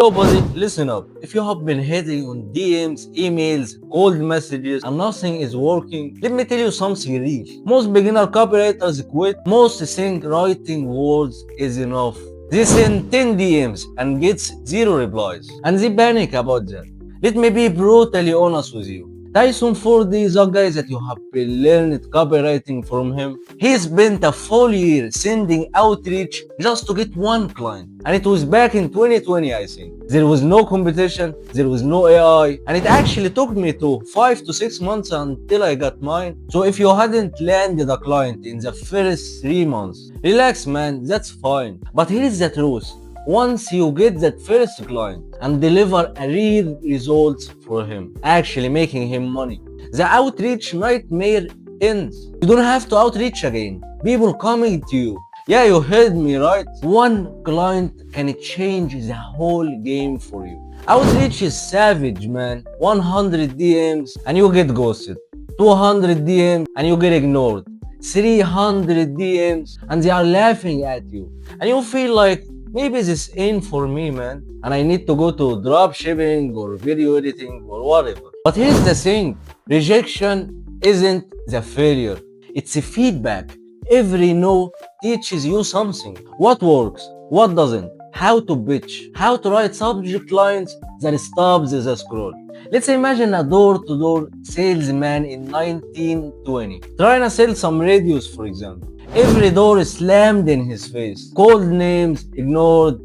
So, buddy, listen up. If you have been hitting on DMs, emails, cold messages, and nothing is working, let me tell you something real. Most beginner copywriters quit. Most think writing words is enough. They send 10 DMs and gets 0 replies. And they panic about that. Let me be brutally honest with you. Tyson Ford is a guy that you have been learning copywriting from him. He spent a full year sending outreach just to get one client. And it was back in 2020, I think. There was no competition, there was no AI, and it actually took me to 5 to 6 months until I got mine. So if you hadn't landed a client in the first 3 months, relax man, that's fine. But here is the truth. Once you get that first client and deliver a real results for him, actually making him money, the outreach nightmare ends. You don't have to outreach again. People coming to you. Yeah, you heard me right. One client can change the whole game for you. Outreach is savage, man. 100 DMs and you get ghosted. 200 DMs and you get ignored. 300 DMs and they are laughing at you. And you feel like, maybe this ain't for me, man, and I need to go to drop shipping or video editing or whatever. But here's the thing, rejection isn't the failure, it's a feedback. Every no teaches you something. What works, what doesn't, how to pitch, how to write subject lines that stops the scroll. Let's imagine a door-to-door salesman in 1920 trying to sell some radios, for example. Every door is slammed in his face, called names, ignored,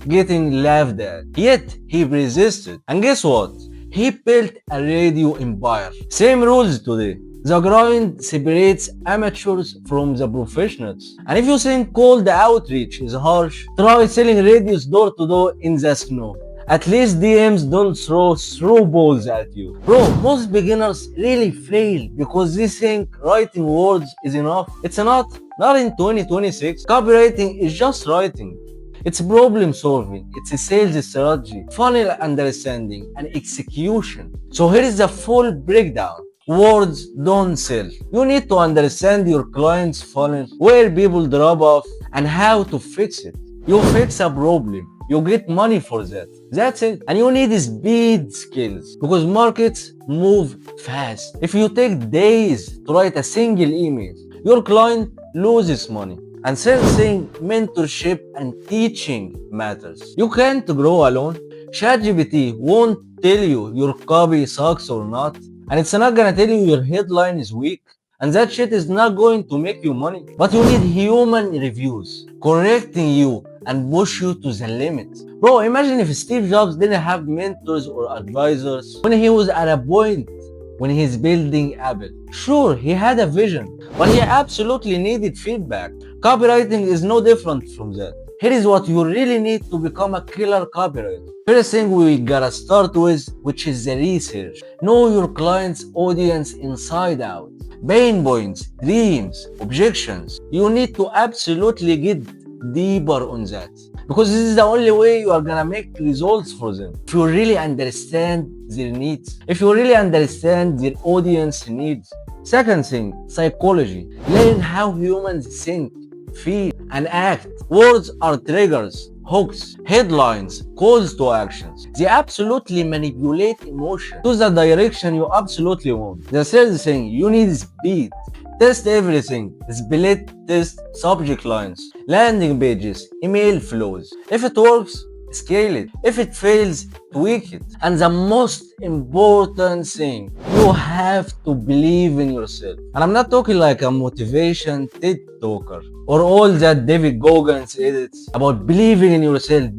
getting laughed at. Yet he persisted. And guess what? He built a radio empire. Same rules today. The grind separates amateurs from the professionals. And if you think cold outreach is harsh, try selling radios door to door in the snow. At least DMs don't throw snowballs at you. Bro, most beginners really fail because they think writing words is enough. It's not in 2026. Copywriting is just writing. It's problem solving, it's a sales strategy, funnel understanding, and execution. So here is the full breakdown. Words don't sell. You need to understand your client's funnel, where people drop off, and how to fix it. You fix a problem. You get money for that. That's it. And you need speed skills because markets move fast. If you take days to write a single email, your client loses money. And same thing, mentorship and teaching matters. You can't grow alone. ChatGPT won't tell you your copy sucks or not. And it's not gonna tell you your headline is weak. And that shit is not going to make you money. But you need human reviews, correcting you and push you to the limit. Bro, imagine if Steve Jobs didn't have mentors or advisors when he was at a point when he's building Apple. Sure, he had a vision, but he absolutely needed feedback. Copywriting is no different from that. Here is what you really need to become a killer copywriter. First thing we gotta start with, which is the research. Know your client's audience inside out. Pain points, dreams, objections. You need to absolutely get deeper on that. Because this is the only way you are gonna make results for them. If you really understand their needs. If you really understand their audience needs. Second thing, psychology. Learn how humans think, feel, and act. Words are triggers, hooks, headlines, calls to actions. They absolutely manipulate emotion to the direction you absolutely want. The third thing, you need speed. Test everything. Split test subject lines, landing pages, email flows. If it works, scale it. If it fails, tweak it. And the most important thing, you have to believe in yourself. And I'm not talking like a motivation TED talker or all that David Goggins edits about believing in yourself,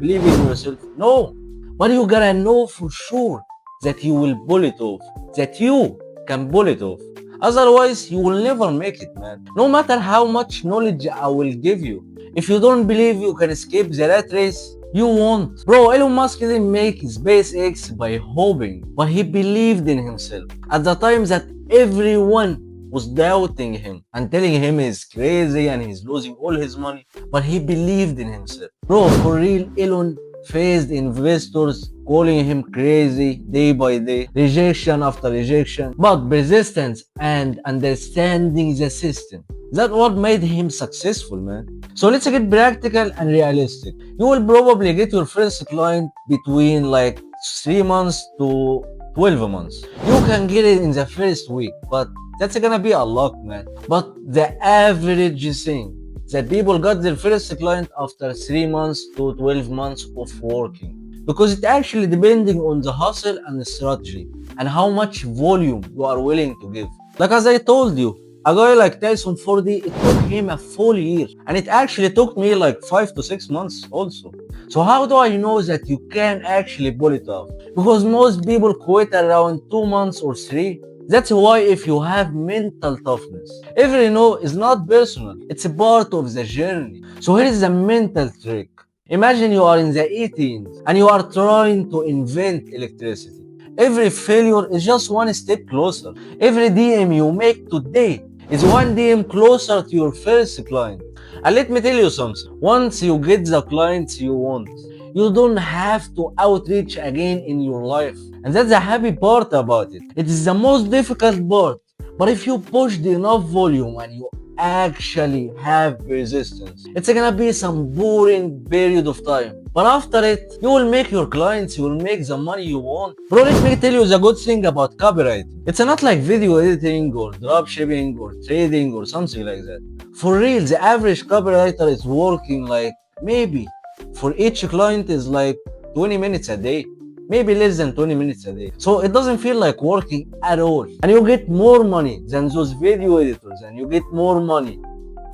No, but you gotta know for sure that you will pull it off, that you can pull it off. Otherwise, you will never make it, man. No matter how much knowledge I will give you. If you don't believe you can escape the rat race, you won't. Bro, Elon Musk didn't make SpaceX by hoping, but he believed in himself. At the time that everyone was doubting him and telling him he's crazy and he's losing all his money, but he believed in himself. Bro, for real, Elon faced investors calling him crazy day by day, rejection after rejection, but persistence and understanding the system. That's what made him successful, man. So let's get practical and realistic. You will probably get your first client between like 3 months to 12 months. You can get it in the first week, but that's gonna be a lot, man. But the average thing that people got their first client after 3 months to 12 months of working. Because it actually depending on the hustle and the strategy and how much volume you are willing to give. Like as I told you, a guy like Tyson 40, it took him a full year. And it actually took me like 5 to 6 months also. So how do I know that you can actually pull it off? Because most people quit around 2 months or 3. That's why if you have mental toughness, every no is not personal. It's a part of the journey. So here is the mental trick. Imagine you are in the 18s and you are trying to invent electricity. Every failure is just one step closer. Every DM you make today is one DM closer to your first client. And let me tell you something. Once you get the clients you want, you don't have to outreach again in your life. And that's the happy part about it. It is the most difficult part. But if you pushed enough volume and you actually have resistance, it's gonna be some boring period of time. But after it, you will make your clients, you will make the money you want. Bro, let me tell you the good thing about copywriting. It's not like video editing or dropshipping or trading or something like that. For real, the average copywriter is working like maybe for each client is like 20 minutes a day. Maybe less than 20 minutes a day. So it doesn't feel like working at all. And you get more money than those video editors, and you get more money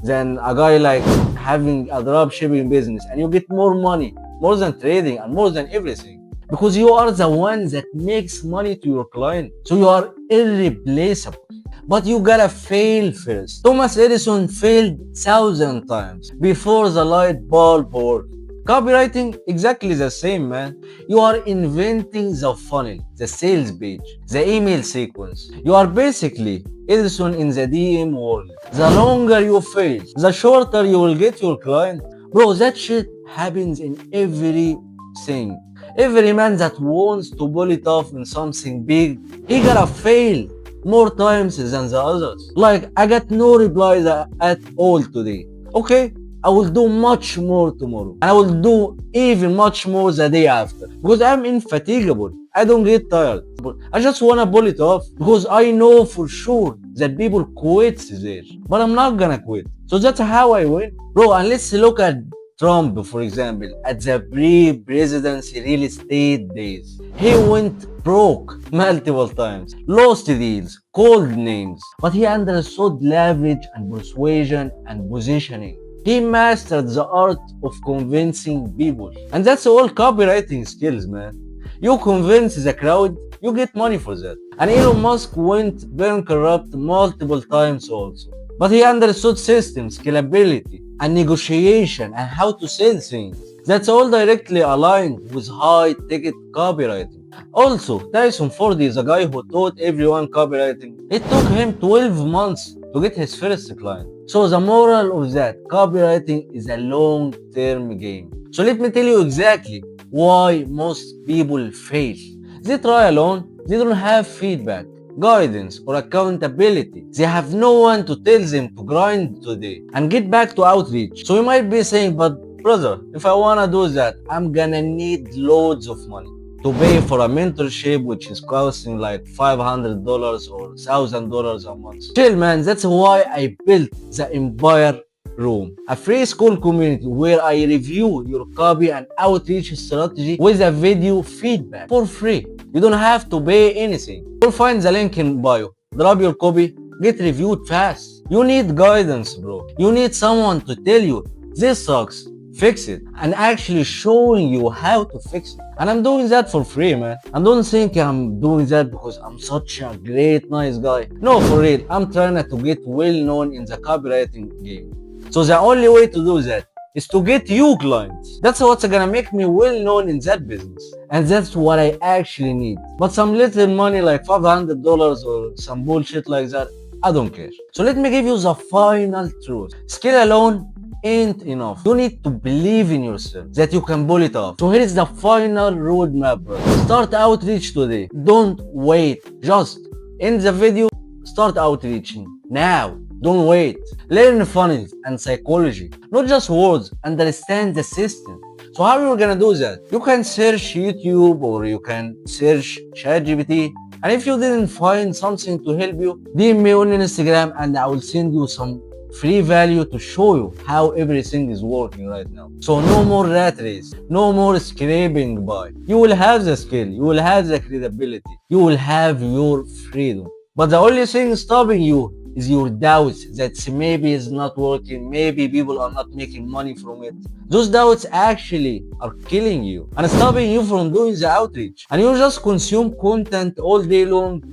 than a guy like having a drop shipping business, and you get more money, more than trading and more than everything. Because you are the one that makes money to your client. So you are irreplaceable. But you gotta fail first. Thomas Edison failed 1,000 times before the light bulb worked. Copywriting, exactly the same, man. You are inventing the funnel, the sales page, the email sequence. You are basically Edison in the DM world. The longer you fail, the shorter you will get your client. Bro, that shit happens in everything. Every man that wants to pull it off in something big, he gotta fail more times than the others. Like, I got no replies at all today. Okay? I will do much more tomorrow. And I will do even much more the day after. Because I'm infatigable. I don't get tired. I just wanna pull it off. Because I know for sure that people quit there. But I'm not gonna quit. So that's how I win. Bro, and let's look at Trump, for example, at the pre-presidency real estate days. He went broke multiple times, lost deals, called names. But he understood leverage and persuasion and positioning. He mastered the art of convincing people. And that's all copywriting skills, man. You convince the crowd, you get money for that. And Elon Musk went bankrupt multiple times also. But he understood systems, scalability, and negotiation, and how to sell things. That's all directly aligned with high-ticket copywriting. Also, Tyson 40 is a guy who taught everyone copywriting. It took him 12 months to get his first client. So the moral of that, copywriting is a long-term game. So let me tell you exactly why most people fail. They try alone, they don't have feedback, guidance, or accountability. They have no one to tell them to grind today and get back to outreach. So you might be saying, but brother, if I wanna do that, I'm gonna need loads of money to pay for a mentorship which is costing like $500 or $1,000 a month. Chill, man, that's why I built the Empire Room, a free school community where I review your copy and outreach strategy with a video feedback for free. You don't have to pay anything. You'll find the link in bio. Drop your copy, get reviewed fast. You need guidance, bro. You need someone to tell you this sucks, fix it, and actually showing you how to fix it. And I'm doing that for free, man. And don't think I'm doing that because I'm such a great, nice guy. No, for real, I'm trying to get well known in the copywriting game. So the only way to do that is to get you clients. That's what's gonna make me well known in that business. And that's what I actually need. But some little money like $500 or some bullshit like that, I don't care. So let me give you the final truth. Skill alone ain't enough. You need to believe in yourself that you can pull it off. So here is the final roadmap, bro. Start outreach today. Don't wait. Just end the video, start outreaching now. Don't wait. Learn funnels and psychology, not just words. Understand the system. So how are you gonna do that? You can search YouTube or you can search ChatGPT. And if you didn't find something to help you, DM me on Instagram and I will send you some free value to show you how everything is working right now. So no more rat race, no more scraping by. You will have the skill, you will have the credibility, you will have your freedom. But the only thing stopping you is your doubts that maybe it's not working, maybe people are not making money from it. Those doubts actually are killing you and stopping you from doing the outreach. And you just consume content all day long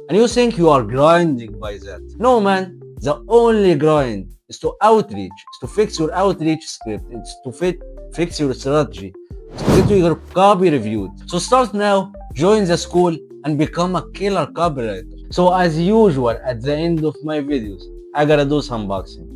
and you think you are grinding by that. No man, the only grind is to outreach, is to fix your outreach script, it's to fix your strategy, it's to get your copy reviewed. So start now, join the school and become a killer copywriter. So as usual, at the end of my videos, I gotta do some boxing.